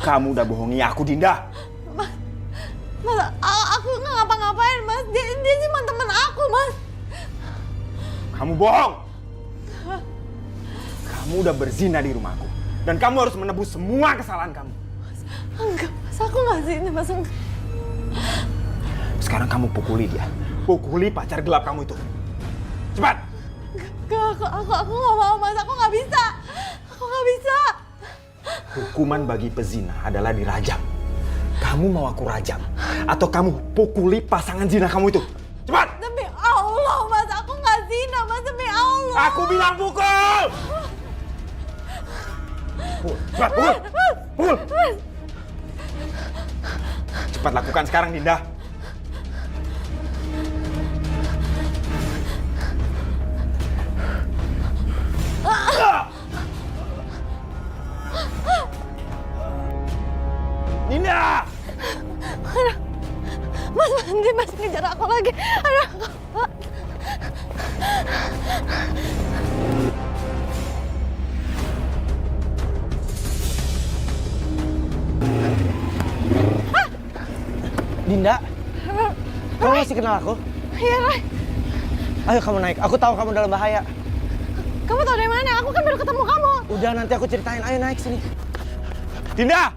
Kamu udah bohongi aku, Dinda. Mas, aku nggak ngapa-ngapain, Mas. Dia cuma teman aku, Mas. Kamu bohong. Kamu udah berzina di rumahku. Dan kamu harus menebus semua kesalahan kamu. Enggak, Mas. Aku nggak zina, Mas. Enggak. Sekarang kamu pukuli dia. Pukuli pacar gelap kamu itu. Cepat! Enggak, aku nggak mau, Mas. Aku nggak bisa. Aku nggak bisa. Hukuman bagi pezina adalah dirajam. Kamu mau aku rajam? Atau kamu pukuli pasangan zina kamu itu? Cepat! Demi Allah, Mas. Aku nggak zina, Mas. Demi Allah. Aku bilang pukul! Cepat, pukul! Pukul! Cepat lakukan sekarang, Dinda. Dinda! Mas, dia masih ngejar aku lagi. Aduh. Dinda, kamu masih kenal aku? Iya, Roy. Ayo kamu naik, aku tahu kamu dalam bahaya. Kamu tahu dari mana? Aku kan baru ketemu kamu. Udah nanti aku ceritain, ayo naik sini. Dinda!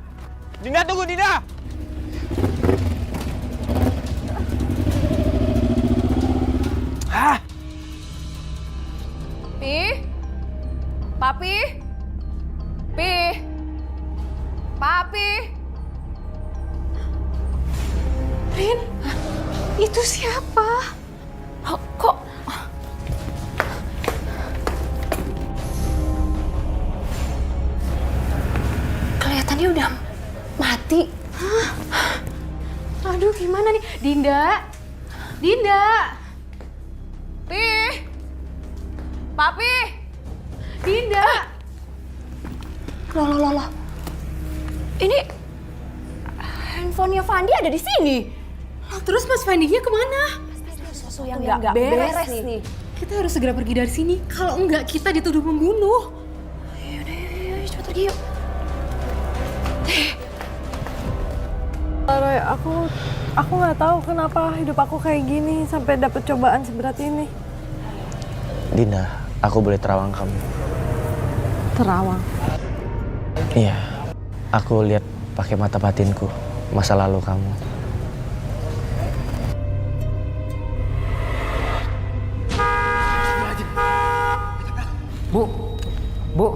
Dinda, tunggu, Dinda! Hah? Pi? Papi? Pi? Papi? Rin? Itu siapa? Kok? Kelihatannya udah mati. Hah? Aduh, gimana nih? Dinda? Dinda? Pi? Papi? Dinda? Loh. Ini handphonenya Fandi ada di sini. Terus Mas Fandinya kemana? Sesuatu yang nggak beres nih. Kita harus segera pergi dari sini. Kalau enggak kita dituduh membunuh. Yaudah, cepet pergi yuk. Roy, aku nggak tahu kenapa hidup aku kayak gini sampai dapet cobaan seberat ini. Dinda, aku boleh terawang kamu? Terawang. Iya, aku lihat pakai mata batinku masa lalu kamu. Bu.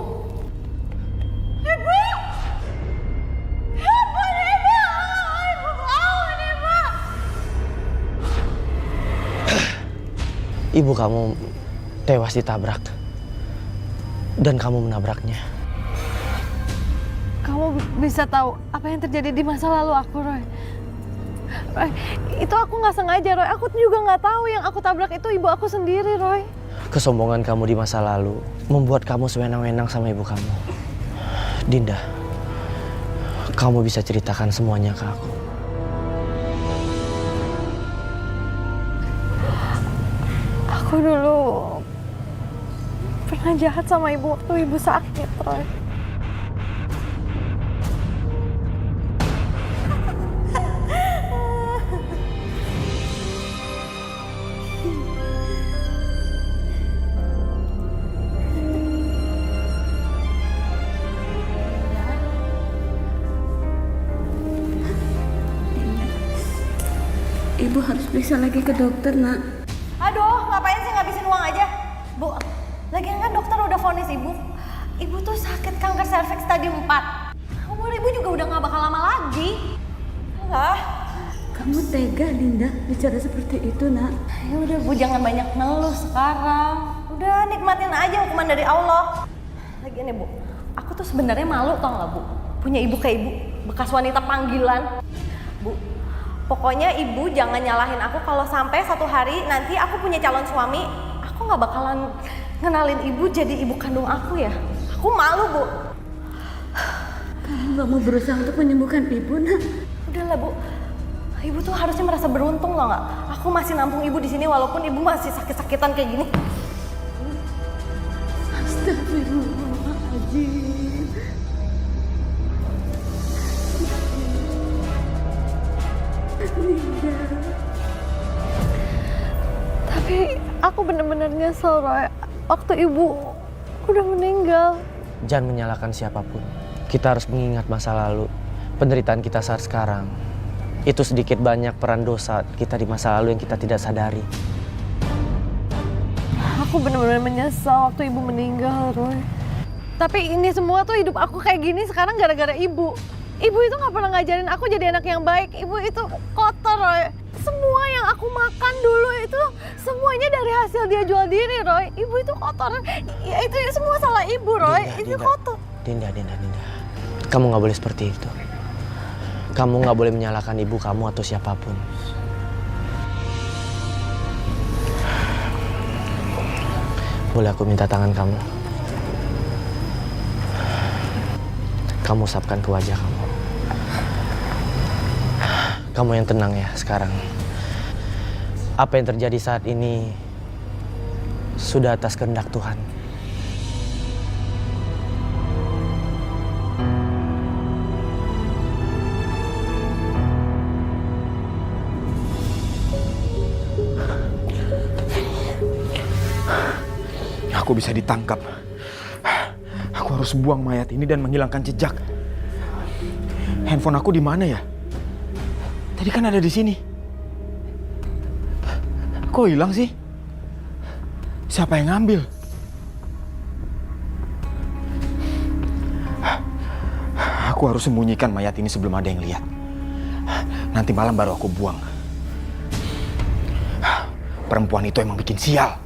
Ibu kamu tewas ditabrak. Dan kamu menabraknya. Kamu bisa tahu apa yang terjadi di masa lalu aku, Roy. Roy, itu aku nggak sengaja, Roy. Aku juga nggak tahu yang aku tabrak itu ibu aku sendiri, Roy. Kesombongan kamu di masa lalu membuat kamu sewenang-wenang sama ibu kamu. Dinda, kamu bisa ceritakan semuanya ke aku. Aku dulu pernah jahat sama ibu waktu ibu sakit, Roy. Ibu harus periksa lagi ke dokter, Nak. Aduh, ngapain sih ngabisin uang aja? Bu, lagian kan dokter udah vonis ibu. Ibu tuh sakit kanker serviks stadium 4. Umur ibu juga udah gak bakal lama lagi. Enggak. Kamu tega, Dinda, bicara seperti itu, Nak. Ya udah Bu, jangan banyak ngeluh sekarang. Udah nikmatin aja hukuman dari Allah. Lagian ya Bu, aku tuh sebenarnya malu tau gak Bu? Punya ibu kayak ibu, bekas wanita panggilan. Bu, pokoknya ibu jangan nyalahin aku kalau sampai satu hari nanti aku punya calon suami, aku gak bakalan ngenalin ibu jadi ibu kandung aku ya. Aku malu Bu. Kamu gak mau berusaha untuk menyembuhkan ibu, Nak? Udahlah Bu, ibu tuh harusnya merasa beruntung tau gak? Aku masih nampung ibu di sini walaupun ibu masih sakit-sakitan kayak gini. Astagfirullahaladzim. Aku bener-bener nyesel, Roy. Waktu ibu udah meninggal. Jangan menyalahkan siapapun. Kita harus mengingat masa lalu. Penderitaan kita saat sekarang. Itu sedikit banyak peran dosa kita di masa lalu yang kita tidak sadari. Aku bener-bener menyesal waktu ibu meninggal, Roy. Tapi ini semua tuh hidup aku kayak gini sekarang gara-gara ibu. Ibu itu gak pernah ngajarin aku jadi anak yang baik. Ibu itu kotor, Roy. Semua yang aku makan dulu itu semuanya dari hasil dia jual diri, Roy. Ibu itu kotor. Ya, itu semua salah ibu, Roy. Itu kotor. Dinda. Kamu gak boleh seperti itu. Kamu gak boleh menyalahkan ibu kamu atau siapapun. Boleh aku minta tangan kamu? Kamu usapkan ke wajah kamu. Kamu yang tenang ya sekarang. Apa yang terjadi saat ini sudah atas kehendak Tuhan. Aku bisa ditangkap. Aku harus buang mayat ini dan menghilangkan jejak. Handphone aku di mana ya? Tadi kan ada di sini. Kok hilang sih? Siapa yang ngambil? Aku harus sembunyikan mayat ini sebelum ada yang lihat. Nanti malam baru aku buang. Perempuan itu emang bikin sial.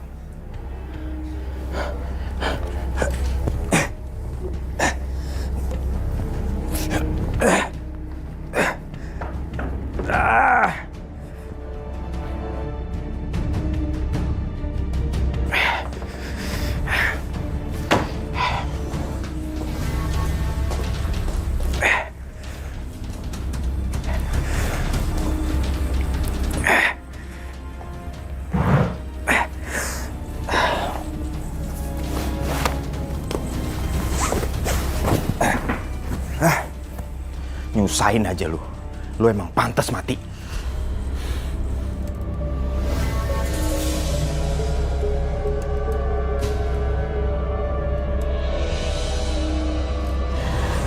Nyusahin aja lu. Lu emang pantas mati.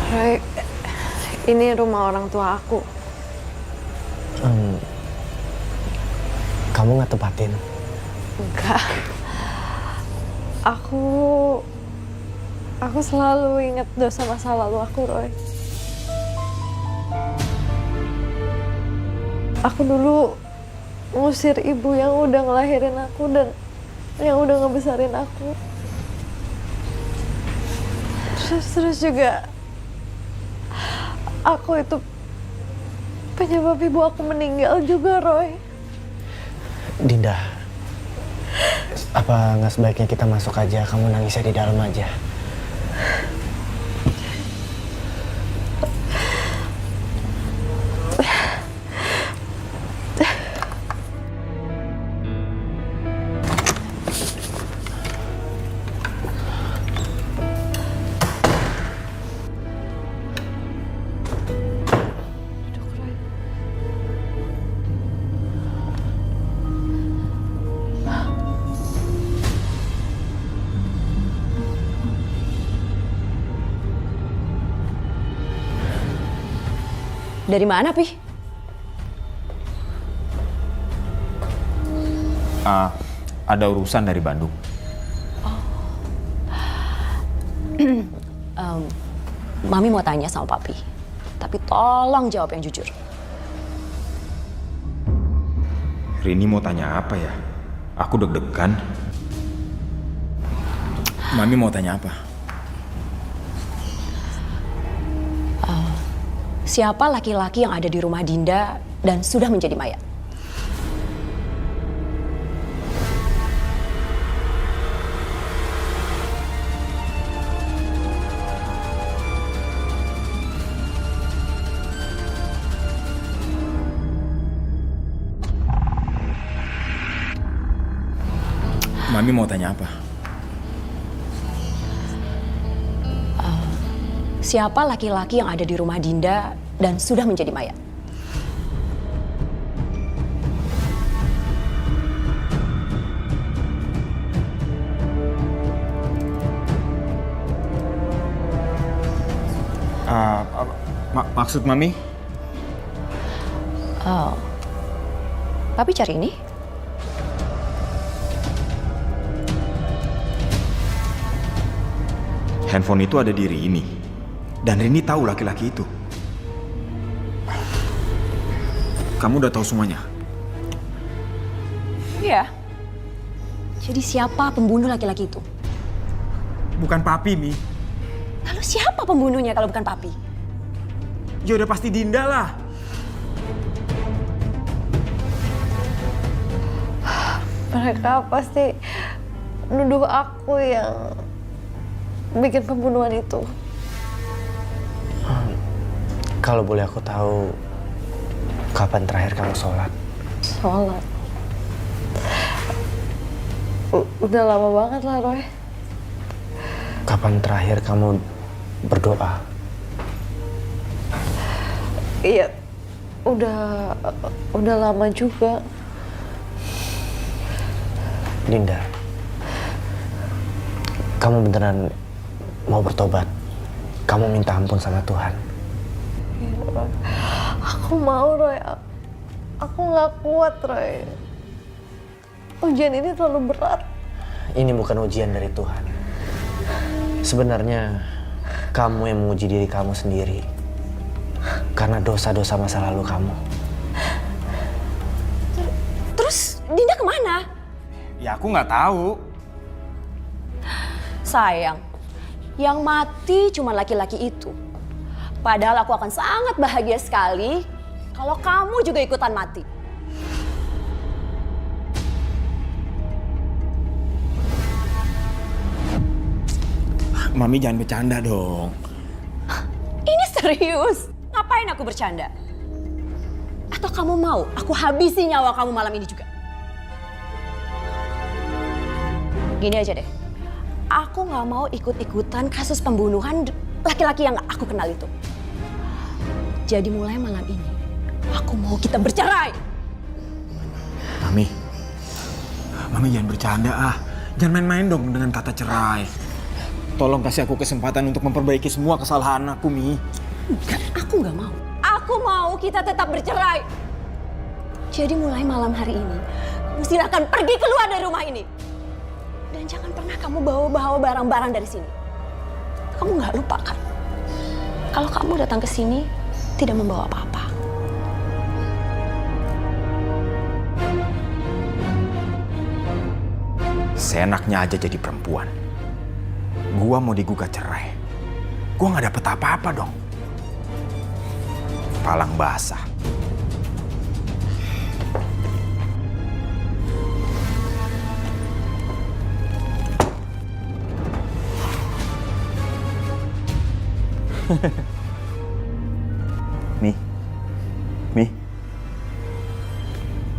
Roy, ini rumah orang tua aku. Kamu nggak tepatin? Enggak. Aku selalu ingat dosa masa lalu aku, Roy. Aku dulu ngusir ibu yang udah ngelahirin aku dan yang udah ngebesarin aku. Terus juga aku itu penyebab ibu aku meninggal juga, Roy. Dinda, apa nggak sebaiknya kita masuk aja? Kamu nangisnya di dalam aja. Dari mana, Pi? Ada urusan dari Bandung. Mami mau tanya sama Papi. Tapi tolong jawab yang jujur. Rini mau tanya apa ya? Aku deg-degan. Mami mau tanya apa? Siapa laki-laki yang ada di rumah Dinda dan sudah menjadi mayat? Mami mau tanya apa? Siapa laki-laki yang ada di rumah Dinda dan sudah menjadi mayat? Maksud Mami? Oh. Papi cari ini? Handphone itu ada di Rini. Dan Rini tahu laki-laki itu. Kamu udah tahu semuanya? Iya. Jadi siapa pembunuh laki-laki itu? Bukan Papi, Mi. Lalu siapa pembunuhnya kalau bukan Papi? Ya udah pasti Dinda lah. Mereka pasti nuduh aku yang bikin pembunuhan itu. Kalau boleh aku tahu, kapan terakhir kamu sholat? Sholat. Udah lama banget lah, Roy. Kapan terakhir kamu berdoa? Iya, udah lama juga. Dinda, kamu beneran mau bertobat? Kamu minta ampun sama Tuhan? Iya, Roy. Aku mau, Roy. Aku nggak kuat, Roy. Ujian ini terlalu berat. Ini bukan ujian dari Tuhan. Sebenarnya kamu yang menguji diri kamu sendiri karena dosa-dosa masa lalu kamu. Terus Dinda kemana? Ya aku nggak tahu. Sayang, yang mati cuma laki-laki itu. Padahal aku akan sangat bahagia sekali kalau kamu juga ikutan mati. Mami jangan bercanda dong. Ini serius. Ngapain aku bercanda? Atau kamu mau aku habisi nyawa kamu malam ini juga? Gini aja deh. Aku nggak mau ikut-ikutan kasus pembunuhan laki-laki yang aku kenal itu. Jadi mulai malam ini, aku mau kita bercerai. Mami jangan bercanda ah. Jangan main-main dong dengan kata cerai. Tolong kasih aku kesempatan untuk memperbaiki semua kesalahan aku, Mi. Enggak, aku nggak mau. Aku mau kita tetap bercerai. Jadi mulai malam hari ini, kamu silakan pergi keluar dari rumah ini. Dan jangan pernah kamu bawa-bawa barang-barang dari sini. Kamu nggak lupa kan? Kalau kamu datang ke sini, tidak membawa apa-apa. Seenaknya aja jadi perempuan. Gua mau digugat cerai. Gua nggak dapet apa-apa dong. Palang basah.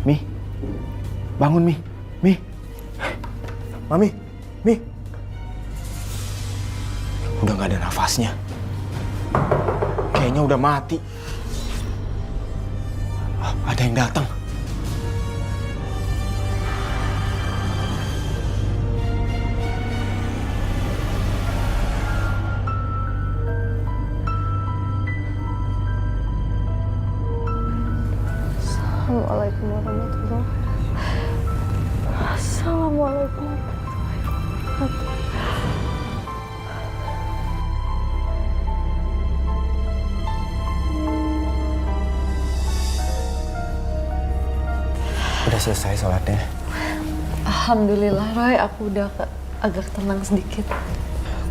Mi, bangun Mi, Mami, Mi. Udah gak ada nafasnya. Kayaknya udah mati. Ada yang datang. Assalamualaikum warahmatullahi wabarakatuh. Assalamualaikum warahmatullahi wabarakatuh. Udah selesai sholatnya? Alhamdulillah, Roy. Aku udah agak tenang sedikit.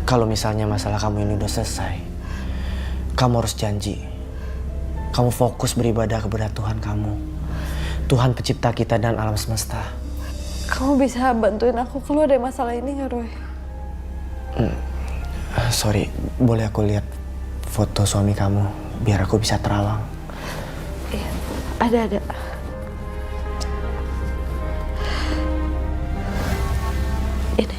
Kalau misalnya masalah kamu ini udah selesai, kamu harus janji. Kamu fokus beribadah kepada Tuhan kamu. Tuhan pencipta kita dan alam semesta. Kamu bisa bantuin aku keluar dari masalah ini nggak, Roy? Sorry, boleh aku lihat foto suami kamu biar aku bisa terawang? Iya, ada. Ini.